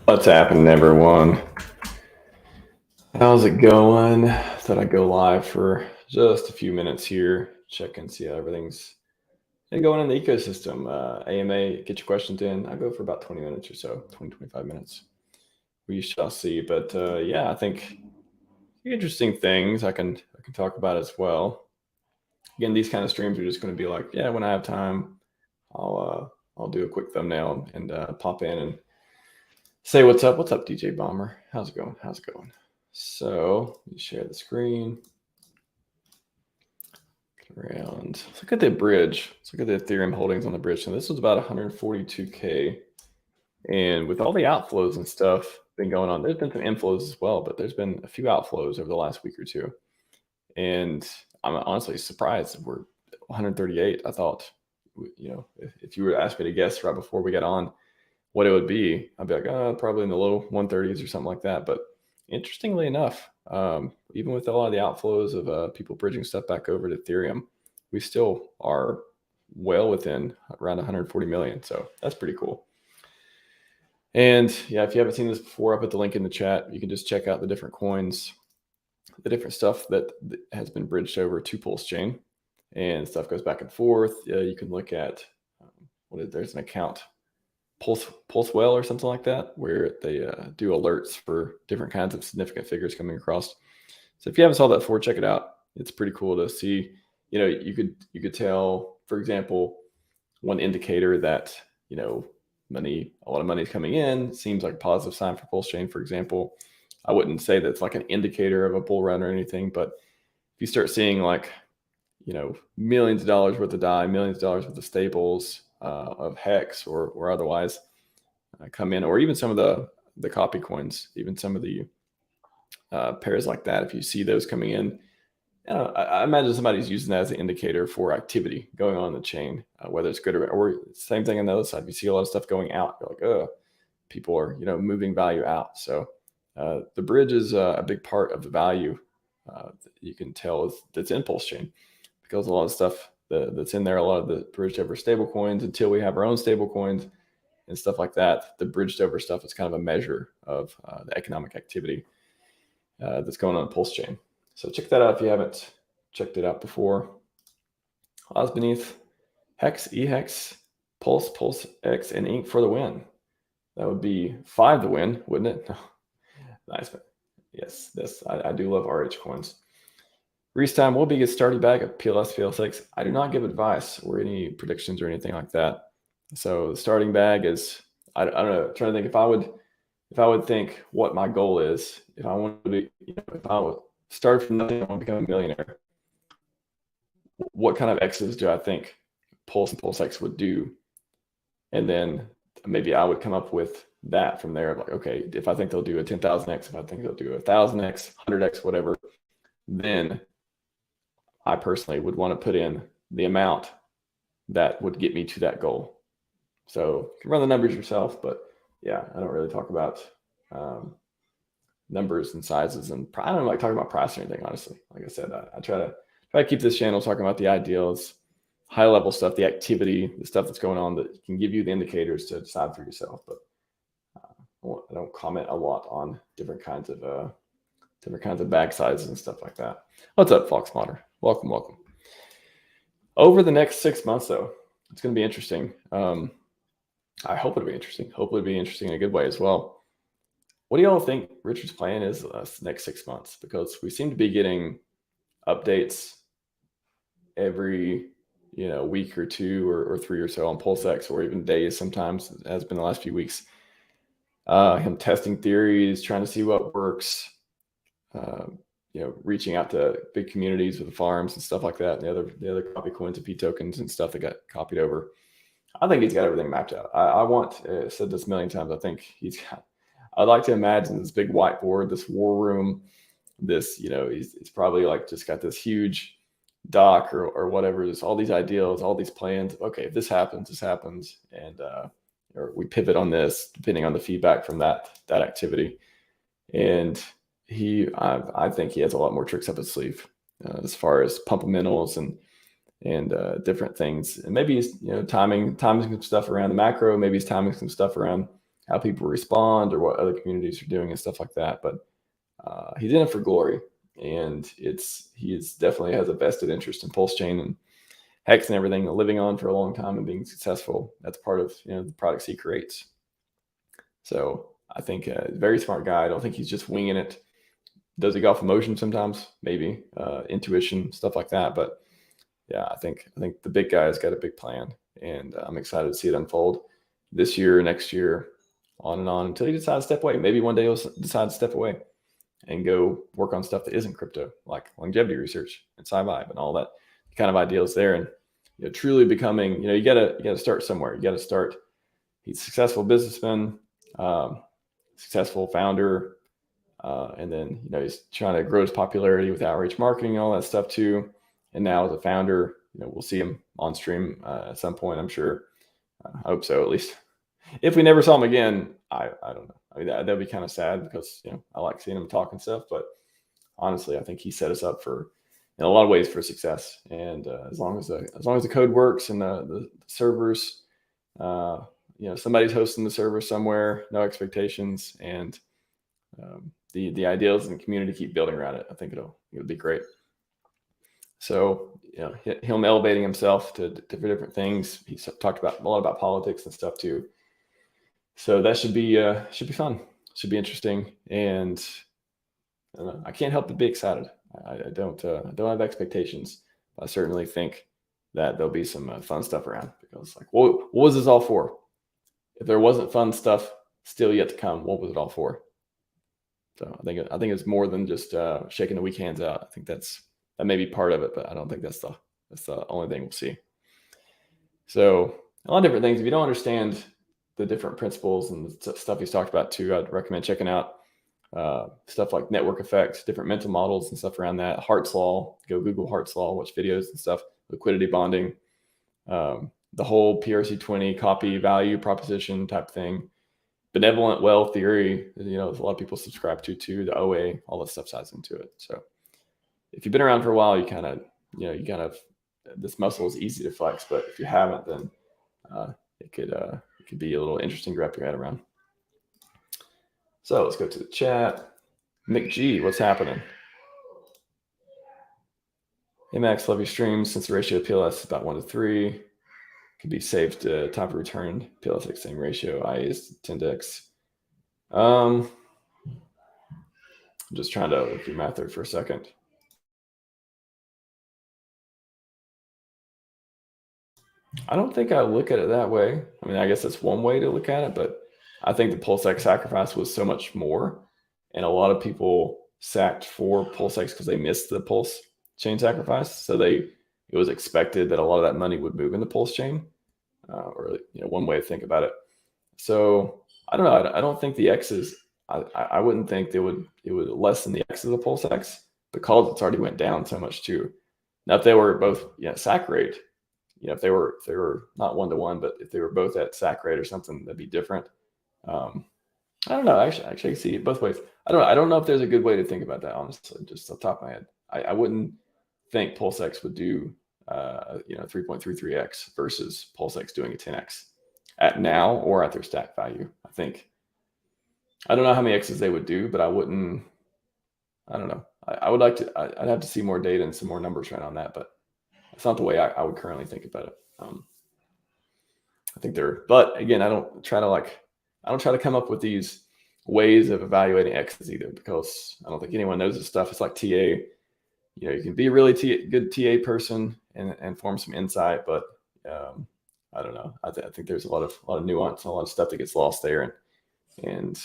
What's happening, everyone? How's it going? Thought I'd go live for just a few minutes here, check and see how everything's going in the ecosystem. AMA, get your questions in. I go for about 20 minutes or so, 25 minutes. We shall see. But yeah, I think interesting things I can talk about as well. Again, these kind of streams are just going to be like, yeah, when I have time, I'll do a quick thumbnail and pop in and say what's up. What's up, DJ Bomber? How's it going? How's it going? So let me share the screen. Around. Let's look at the bridge. Let's look at the Ethereum holdings on the bridge. So this was about 142K. And with all the outflows and stuff been going on, there's been some inflows as well, but there's been a few outflows over the last week or two. And I'm honestly surprised we're 138. I thought, if you were to ask me to guess right before we got on what it would be, I'd be like, probably in the low 130s or something like that. But interestingly enough, even with a lot of the outflows of people bridging stuff back over to Ethereum, we still are well within around 140 million. So that's pretty cool. And yeah, if you haven't seen this before, I'll put the link in the chat. You can just check out the different coins, the different stuff that has been bridged over to Pulsechain, and stuff goes back and forth. You can look at there's an account, Pulsewell or something like that, where they do alerts for different kinds of significant figures coming across. So if you haven't saw that before, check it out. It's pretty cool to see. You could tell, for example, one indicator that a lot of money is coming in seems like a positive sign for Pulsechain, for example. I wouldn't say that's like an indicator of a bull run or anything, but if you start seeing like millions of dollars worth of DAI, millions of dollars worth of stables of Hex or otherwise come in, or even some of the copy coins, even some of the pairs like that, if you see those coming in, I imagine somebody's using that as an indicator for activity going on in the chain, whether it's good or same thing on the other side. If you see a lot of stuff going out, you're like, oh, people are moving value out. So the bridge is a big part of the value that you can tell that's in Pulsechain, because a lot of stuff that's in there, a lot of the bridged over stable coins, until we have our own stable coins and stuff like that, the bridged over stuff is kind of a measure of the economic activity that's going on in Pulsechain. So check that out if you haven't checked it out before. Oz beneath, Hex, eHex, Pulse, PulseX, and Ink for the win. That would be 5 to win, wouldn't it? Nice. Yes, I do love RH coins. Reese time will be a starting bag of PLS, PLSX. I do not give advice or any predictions or anything like that. So the starting bag is, I don't know, I'm trying to think if I would think what my goal is, if I want to be, if I would start from nothing, I want to become a millionaire, what kind of X's do I think Pulse and PulseX would do? And then maybe I would come up with that from there. Like, okay, if I think they'll do a 10,000X, if I think they'll do a 1,000X, 100X, whatever, then I personally would want to put in the amount that would get me to that goal. So you can run the numbers yourself, but yeah, I don't really talk about numbers and sizes, and I don't like talking about price or anything, honestly. Like I said, I try to keep this channel talking about the ideals, high level stuff, the activity, the stuff that's going on that can give you the indicators to decide for yourself. But I don't comment a lot on different kinds of bag sizes and stuff like that. What's up, Fox Modder? Welcome. Over the next 6 months, though, it's going to be interesting. I hope it'll be interesting. Hopefully it'll be interesting in a good way as well. What do y'all think Richard's plan is next 6 months? Because we seem to be getting updates every week or 2 or 3 or so on PulseX, or even days sometimes, it has been the last few weeks. Him testing theories, trying to see what works, reaching out to big communities with the farms and stuff like that, and the other copy coins and P tokens and stuff that got copied over. I think he's got everything mapped out. I said this a million times, I think I'd like to imagine this big whiteboard, this war room, this, he's probably like just got this huge doc or whatever. There's all these ideals, all these plans. Okay, if this happens, and or we pivot on this depending on the feedback from that activity. And I think he has a lot more tricks up his sleeve as far as pumpamentals and different things. And maybe he's timing some stuff around the macro. Maybe he's timing some stuff around how people respond or what other communities are doing and stuff like that. But he's in it for glory, and he definitely has a vested interest in Pulsechain and Hex and everything, living on for a long time and being successful. That's part of the products he creates. So I think very smart guy. I don't think he's just winging it. Does he go off emotion sometimes? Maybe intuition, stuff like that. But yeah, I think the big guy's got a big plan, and I'm excited to see it unfold this year, next year, on and on until he decides to step away. Maybe one day he'll decide to step away and go work on stuff that isn't crypto, like longevity research and Scivive and all that kind of ideals there. And truly becoming, you gotta start somewhere. You gotta start. He's a successful businessman, successful founder, and then he's trying to grow his popularity with outreach marketing and all that stuff too. And now as a founder, we'll see him on stream at some point, I'm sure. I hope so, at least. If we never saw him again, I don't know. I mean, that'd be kind of sad because I like seeing him talk and stuff. But honestly, I think he set us up for, in a lot of ways, for success. And as long as the code works and the servers, somebody's hosting the server somewhere, no expectations, and the ideals and the community keep building around it, I think it'll be great. So him elevating himself to different things. He talked a lot about politics and stuff too. So that should be fun. Should be interesting, and I can't help but be excited. I don't have expectations, but I certainly think that there'll be some fun stuff around, because what was this all for? If there wasn't fun stuff still yet to come, what was it all for? So I think it's more than just shaking the weak hands out. I think that may be part of it, but I don't think that's the only thing we'll see. So a lot of different things. If you don't understand the different principles and the stuff he's talked about too, I'd recommend checking out stuff like network effects, different mental models and stuff around that. Hart's Law, go Google Hart's Law, watch videos and stuff, liquidity bonding, the whole PRC20 copy value proposition type thing, benevolent well theory, a lot of people subscribe to too, the OA, all that stuff ties into it. So if you've been around for a while, you kind of this muscle is easy to flex, but if you haven't, then it could be a little interesting to wrap your head around. So let's go to the chat. Mick G, what's happening? Hey Max, love your streams. Since the ratio of PLS is about 1 to 3, could be saved to time for return. PLS same ratio. I is 10 to X. I'm just trying to look through math there for a second. I don't think I look at it that way. I mean, I guess that's one way to look at it, but I think the PulseX sacrifice was so much more, and a lot of people sacked for PulseX because they missed the Pulsechain sacrifice. So it was expected that a lot of that money would move into Pulsechain, or one way to think about it. So I don't know. I don't think the X's. I wouldn't think it would lessen the X's of PulseX, because it's already went down so much too. Now if they were both sack rate, if they were not 1-to-1, but if they were both at sack rate or something, that'd be different. I don't know. Actually, I can see it both ways. I don't know if there's a good way to think about that, honestly, just off the top of my head. I wouldn't think PulseX would do 3.33x versus PulseX doing a 10x at now or at their stack value. I don't know how many X's they would do, but I don't know. I would like to. I'd have to see more data and some more numbers right on that, but it's not the way I would currently think about it. I think but again, I don't try to come up with these ways of evaluating X's either, because I don't think anyone knows this stuff. It's like TA. You can be a really good TA person and form some insight, but I don't know. I think there's a lot of nuance and a lot of stuff that gets lost there, and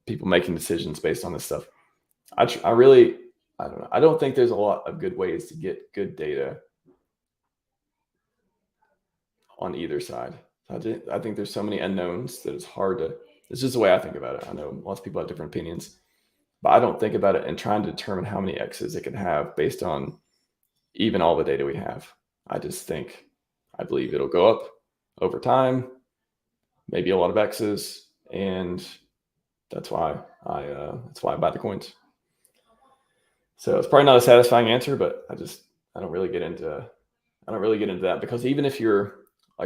people making decisions based on this stuff. I don't know. I don't think there's a lot of good ways to get good data on either side. I think there's so many unknowns that it's just the way I think about it. I know lots of people have different opinions, but I don't think about it and trying to determine how many X's it can have based on even all the data we have. I believe it'll go up over time, maybe a lot of X's, and that's why I buy the coins. So it's probably not a satisfying answer, but I don't really get into that, because even if you're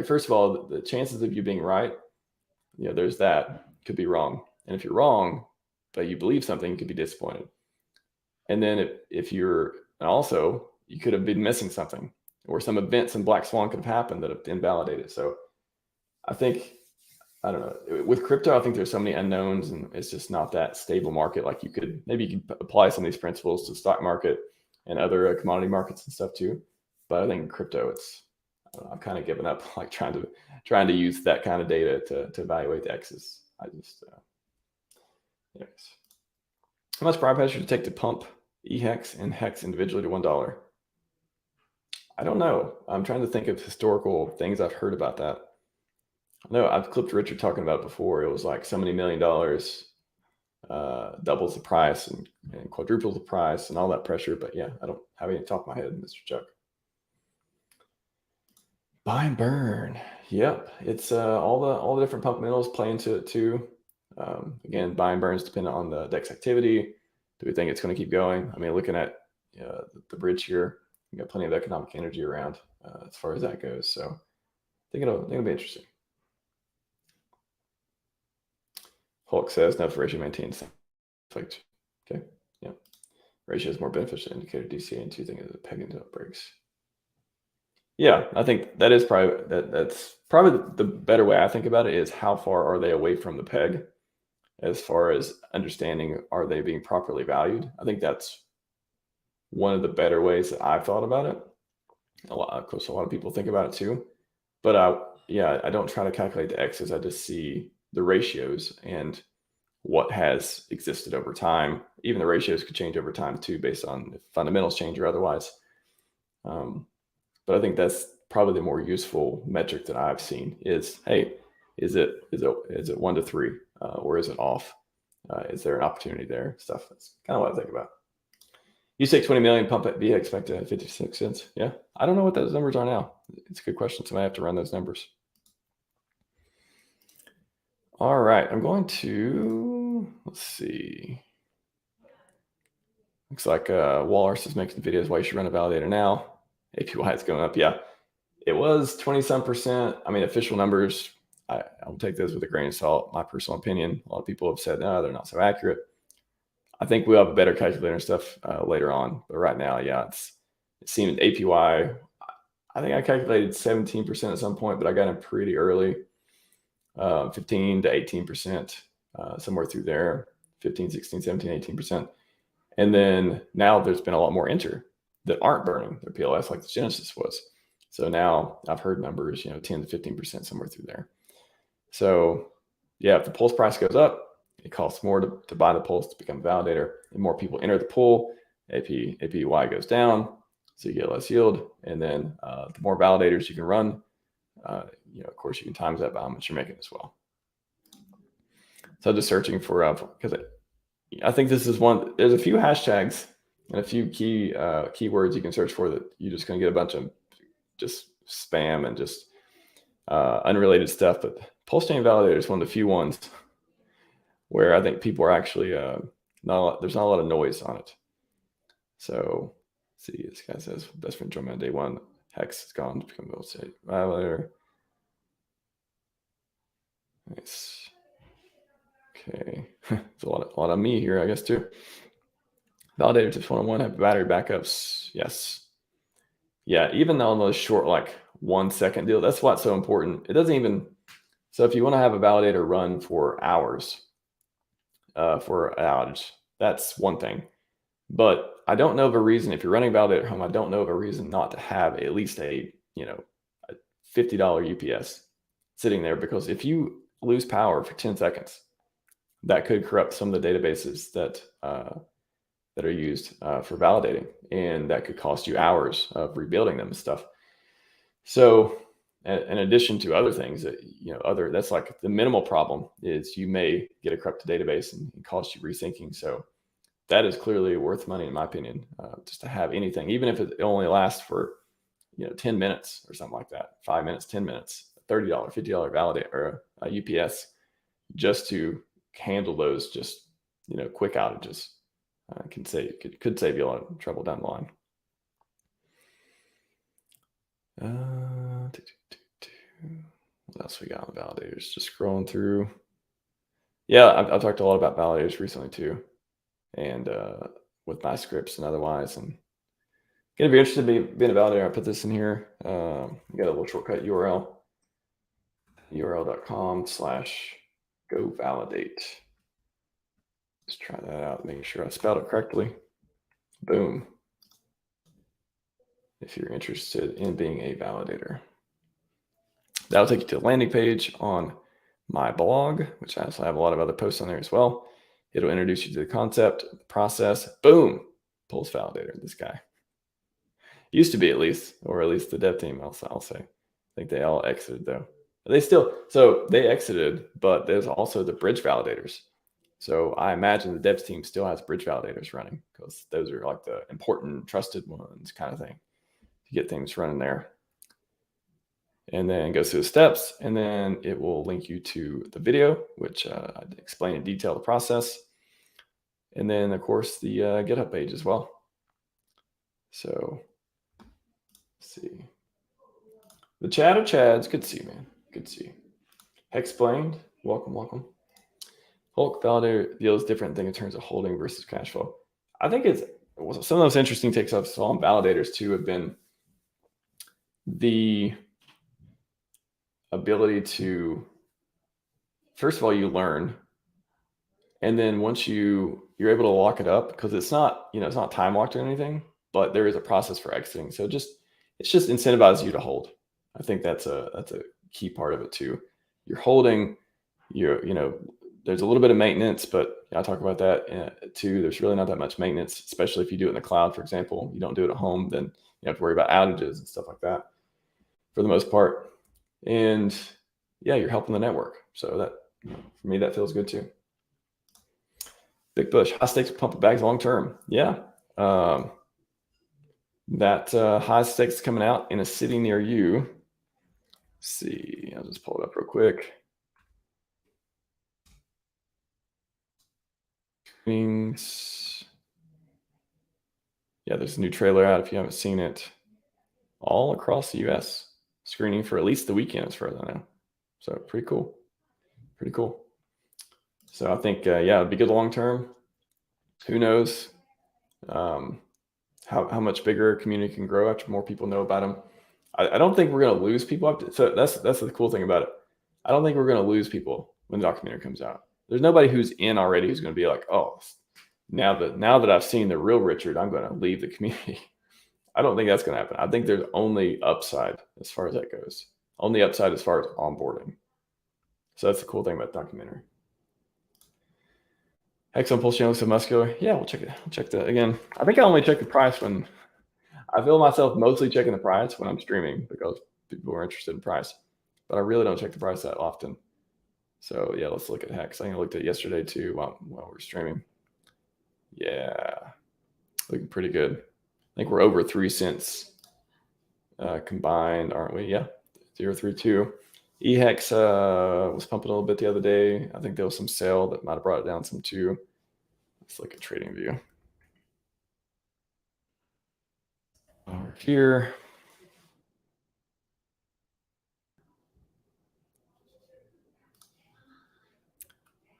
first of all, the chances of you being right there's that. Could be wrong. And if you're wrong, but you believe something, you could be disappointed. And then if you're also, you could have been missing something, or some event, some black swan could have happened that have invalidated. So I think, I don't know, with crypto, I think there's so many unknowns, and it's just not that stable market. Like you could apply some of these principles to the stock market and other commodity markets and stuff too. But I think in crypto, I'm kind of given up, like trying to use that kind of data to evaluate the X's. I just, anyways. How much price pressure to take to pump EHEX and HEX individually to $1? I don't know. I'm trying to think of historical things I've heard about that. No, I've clipped Richard talking about it before. It was like so many $1 million, doubles the price and quadruples the price and all that pressure. But yeah, I don't have any on top of my head, Mr. Chuck. Buy and burn. Yep, it's all the different pump minerals play into it too. Again, buy and burns depend on the DEX activity. Do we think it's going to keep going? I mean, looking at the bridge here, we got plenty of economic energy around as far as that goes. So I think it'll be interesting. Hulk says no for ratio maintains. Okay, yeah. Ratio is more beneficial indicator DCA and 2 things as a peg until it breaks. Yeah, I think that is probably that's probably the better way I think about it is how far are they away from the peg, as far as understanding are they being properly valued. I think that's one of the better ways that I've thought about it. Of course, a lot of people think about it too, but I don't try to calculate the X's. I just see the ratios and what has existed over time. Even the ratios could change over time too, based on if fundamentals change or otherwise. But I think that's probably the more useful metric that I've seen is, hey, is it 1 to 3 or is it off? Is there an opportunity there? Stuff. That's kind of what I think about. You say 20 million pump at VX expect at 56 cents. Yeah, I don't know what those numbers are now. It's a good question. So I have to run those numbers. All right, I'm going to, let's see. Looks like Walrus is making videos why you should run a validator now. APY is going up. Yeah, it was 20-some%. I mean, official numbers, I'll take those with a grain of salt. My personal opinion. A lot of people have said, no, they're not so accurate. I think we'll have a better calculator and stuff later on. But right now, yeah, it seemed APY. I think I calculated 17% at some point, but I got in pretty early, 15 to 18%, somewhere through there, 15, 16, 17, 18%. And then now there's been a lot more enter that aren't burning their PLS like the Genesis was. So now I've heard numbers, 10 to 15%, somewhere through there. So yeah, if the Pulse price goes up, it costs more to buy the Pulse to become a validator, and more people enter the pool. APY goes down, so you get less yield. And then the more validators you can run, of course, you can times that by how much you're making as well. So just searching for, because I think this is one, there's a few hashtags and a few keywords you can search for that you're just going to get a bunch of just spam and just unrelated stuff. But Pulsechain Validator is one of the few ones where I think people are actually there's not a lot of noise on it. So let's see, this guy says best friend joined on day 1. Hex is gone to become a Pulsechain Validator. Nice. Okay, it's a lot of me here, I guess, too. Validator tips 101 have battery backups. Yes. Yeah, even on those short, like 1 second deal, that's what's so important. It doesn't even, so if you want to have a validator run for hours for an outage, that's one thing. But I don't know of a reason, if you're running validator at home, I don't know of a reason not to have at least a $50 UPS sitting there, because if you lose power for 10 seconds, that could corrupt some of the databases that are used for validating, and that could cost you hours of rebuilding them and stuff. So in addition to other things that, that's like the minimal problem is you may get a corrupted database and cost you resyncing. So that is clearly worth money, in my opinion, just to have anything, even if it only lasts for, 10 minutes or something like that, 5 minutes, 10 minutes, $30, $50 validate or UPS, just to handle those just, quick outages. Could save you a lot of trouble down the line. What else we got on validators? Just scrolling through. Yeah, I've talked a lot about validators recently too, and with my scripts and otherwise. And if you're interested in being a validator, I put this in here. You got a little shortcut URL, url.com/go validate. Let's try that out, make sure I spelled it correctly. Boom. If you're interested in being a validator. That'll take you to the landing page on my blog, which I also have a lot of other posts on there as well. It'll introduce you to the concept, the process. Boom. Pulse Validator, this guy. Used to be, at least, or at least the dev team, I'll say. I think they all exited though. They exited, but there's also the bridge validators. So I imagine the devs team still has bridge validators running, because those are like the important, trusted ones kind of thing to get things running there. And then goes through the steps, and then it will link you to the video, which I explain in detail the process. And then, of course, the GitHub page as well. So, let's see. The chat of Chads. Good to see you, man. Good to see you. Hexplained. Welcome, welcome. Hulk Validator deals different thing in terms of holding versus cash flow. I think it's some of those interesting takes I've saw on validators too have been the ability to, first of all, you learn, and then once you're able to lock it up, because it's not time locked or anything, but there is a process for exiting. So it's just incentivizes you to hold. I think that's a key part of it too. You're holding, there's a little bit of maintenance, but I'll talk about that too. There's really not that much maintenance, especially if you do it in the cloud, for example. You don't do it at home, then you have to worry about outages and stuff like that for the most part. And yeah, you're helping the network. So that, for me, that feels good too. Big Bush, high stakes pump bags long term. Yeah. That high stakes coming out in a city near you. Let's see, I'll just pull it up real quick. Things. Yeah, there's a new trailer out if you haven't seen it. All across the US. Screening for at least the weekend, as far as I know. So pretty cool. Pretty cool. So I think, yeah, it'd be good long term. Who knows how much bigger a community can grow after more people know about them. I don't think we're going to lose people. So that's the cool thing about it. I don't think we're going to lose people when the documentary comes out. There's nobody who's in already who's going to be like, oh, now that I've seen the real Richard, I'm going to leave the community. I don't think that's going to happen. I think there's only upside as far as that goes. Only upside as far as onboarding. So that's the cool thing about the documentary. Hex on Pulsechain looks so muscular. Yeah, we'll check it. We'll check that again. I think I only check the price when I feel myself mostly checking the price when I'm streaming, because people are interested in price. But I really don't check the price that often. So yeah, let's look at Hex. I think I looked at it yesterday too while we're streaming. Yeah, looking pretty good. I think we're over 3 cents combined, aren't we? Yeah, 0.32. eHex was pumping a little bit the other day. I think there was some sale that might have brought it down some too. Let's look at Trading View. Over here.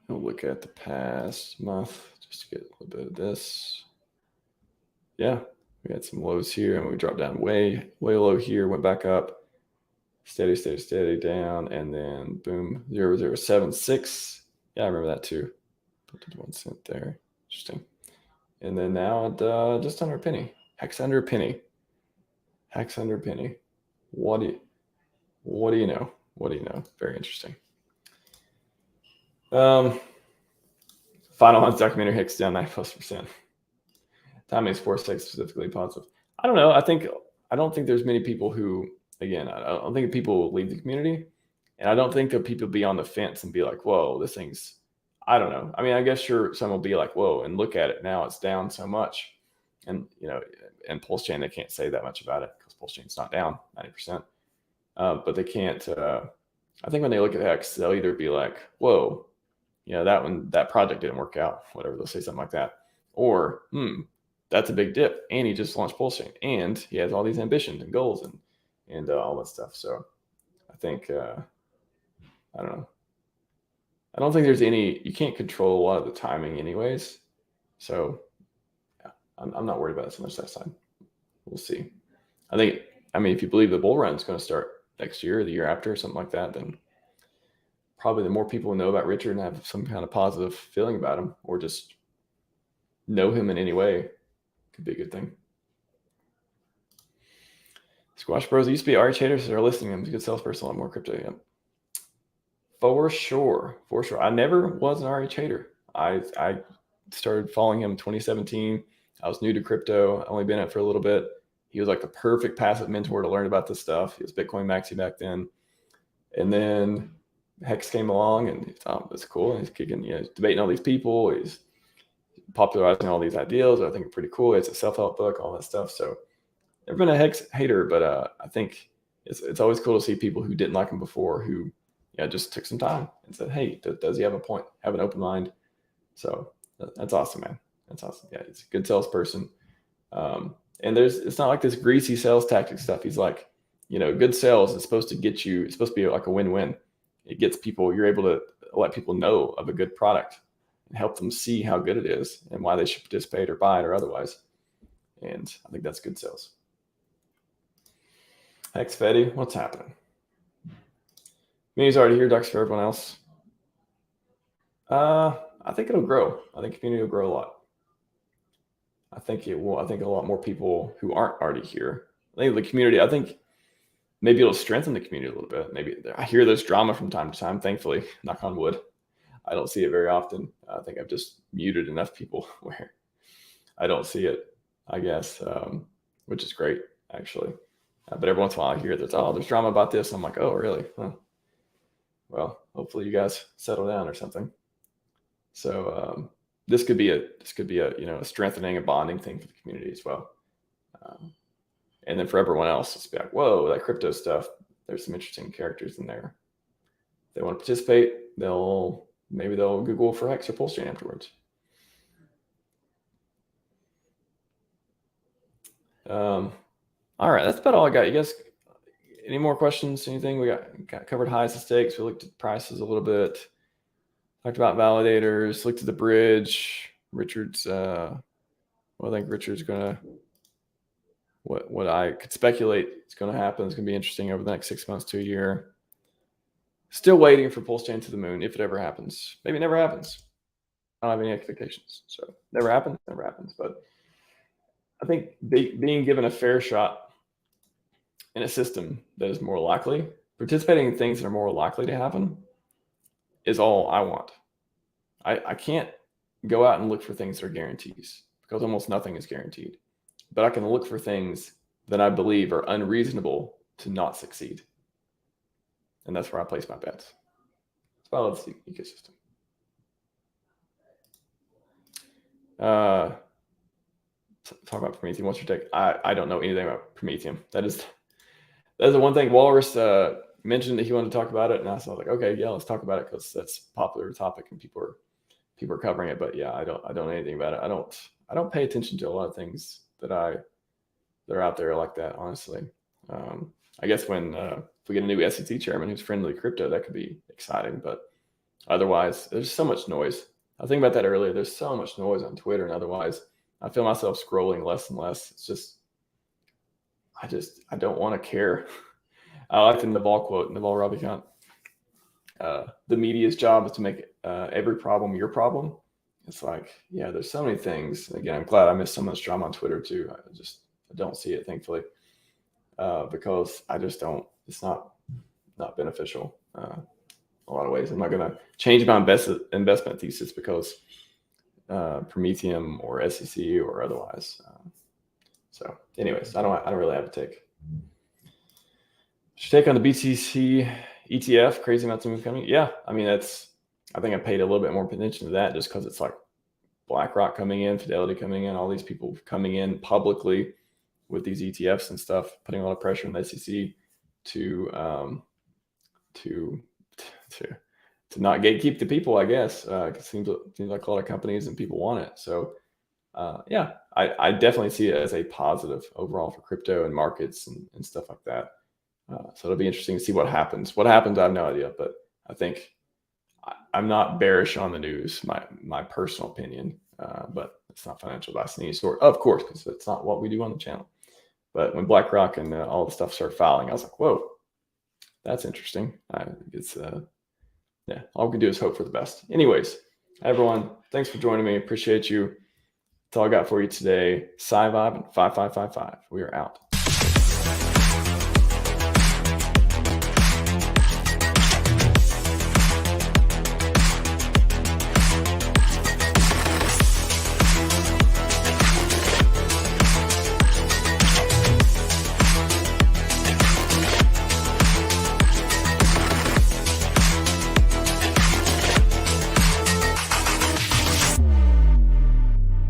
We'll look at the past month just to get a little bit of this. Yeah, we had some lows here, and we dropped down way low here, went back up, steady down, and then boom, 0.076. Yeah, I remember that too. Put the 1 cent there. Interesting. And then now at just under a penny. Hex under a penny. Hex under a penny. What do you know? What do you know? Very interesting. Final month documentary Hex down 9+%. Timing is PulseX specifically positive. I don't know. I don't think there's many people who, again, I don't think people will leave the community, and I don't think that people be on the fence and be like, whoa, this thing's, I don't know. I mean, I guess sure, some will be like, whoa, and look at it now, it's down so much. And, and Pulsechain, they can't say that much about it because Pulsechain's not down 90%. But they can't, I think when they look at Hex, they'll either be like, whoa, that project didn't work out, whatever, they'll say something like that. Or, that's a big dip, and he just launched Pulsechain, and he has all these ambitions and goals and all that stuff. So I think I don't know. I don't think there's any, you can't control a lot of the timing anyways. So yeah, I'm not worried about it so much that side. We'll see. I mean, if you believe the bull run is going to start next year or the year after or something like that, then probably the more people know about Richard and have some kind of positive feeling about him or just know him in any way could be a good thing. Squash Bros used to be RH haters that are listening to him. He's a good salesperson, a lot more crypto. Yeah. For sure. I never was an RH hater. I started following him in 2017. I was new to crypto. I only been in it for a little bit. He was like the perfect passive mentor to learn about this stuff. He was Bitcoin Maxi back then. And then Hex came along and he thought, that's cool. And he's kicking, he's debating all these people. He's popularizing all these ideals. I think it's pretty cool. It's a self-help book, all that stuff. So never been a Hex hater, but I think it's always cool to see people who didn't like him before who just took some time and said, hey, does he have a point? Have an open mind. So that's awesome, man. That's awesome. Yeah, he's a good salesperson. And it's not like this greasy sales tactic stuff. He's like, good sales is supposed to get you, it's supposed to be like a win-win. It gets people, you're able to let people know of a good product and help them see how good it is and why they should participate or buy it or otherwise. And I think that's good sales. Hex Fetty, what's happening? Community's already here, Ducks for everyone else. I think it'll grow. I think community will grow a lot. I think it will. I think a lot more people who aren't already here. I think the community, I think maybe it'll strengthen the community a little bit. Maybe I hear there's drama from time to time, thankfully, knock on wood. I don't see it very often. I think I've just muted enough people where I don't see it, I guess, which is great, actually. But every once in a while I hear there's drama about this. I'm like, oh, really? Huh. Well, hopefully you guys settle down or something. So this could be a strengthening, a bonding thing for the community as well. And then for everyone else, it's be like, whoa, that crypto stuff, there's some interesting characters in there. If they want to participate, maybe they'll Google for Hex or Pulsechain afterwards. All right, that's about all I got. You guys, any more questions? Anything? We got covered highs and stakes. We looked at prices a little bit. Talked about validators. Looked at the bridge. Richard's. I think Richard's gonna. What I could speculate is going to happen is going to be interesting over the next 6 months to a year. Still waiting for Pulsechain to the moon if it ever happens. Maybe it never happens. I don't have any expectations. So never happens. But I think being given a fair shot in a system that is more likely, participating in things that are more likely to happen is all I want. I can't go out and look for things that are guarantees because almost nothing is guaranteed. But I can look for things that I believe are unreasonable to not succeed. And that's where I place my bets. That's why I love the ecosystem. Talk about Prometheum. What's your take? I don't know anything about Prometheum. That is the one thing. Walrus mentioned that he wanted to talk about it, and I was like, okay, yeah, let's talk about it because that's a popular topic and people are covering it. But yeah, I don't know anything about it. I don't pay attention to a lot of things that are out there like that, honestly. I guess when if we get a new SEC chairman who's friendly to crypto, that could be exciting. But otherwise, there's so much noise. I was thinking about that earlier. There's so much noise on Twitter and otherwise. I feel myself scrolling less and less. It's just, I don't want to care. I like the Naval quote, Naval Ravikant. The media's job is to make every problem your problem. It's like, yeah, there's so many things. Again, I'm glad I missed so much drama on Twitter too. I don't see it, thankfully, because I just don't. It's not beneficial a lot of ways. I'm not going to change my investment thesis because Prometheum or SEC or otherwise. So, anyways, I don't really have a take. Should take on the BTC ETF. Crazy amounts of move coming. Yeah, I mean I think I paid a little bit more attention to that just because it's like BlackRock coming in, Fidelity coming in, all these people coming in publicly with these ETFs and stuff, putting a lot of pressure on the SEC to not gatekeep the people, I guess. It seems like a lot of companies and people want it. So yeah, I definitely see it as a positive overall for crypto and markets and stuff like that. So it'll be interesting to see what happens. What happens, I have no idea, but I think I'm not bearish on the news, my personal opinion, but it's not financial advice in any sort, of course, because it's not what we do on the channel. But when BlackRock and all the stuff started filing, I was like, whoa, that's interesting. Yeah, all we can do is hope for the best. Anyways, everyone, thanks for joining me. Appreciate you. That's all I got for you today. Scivive and 5555. We are out.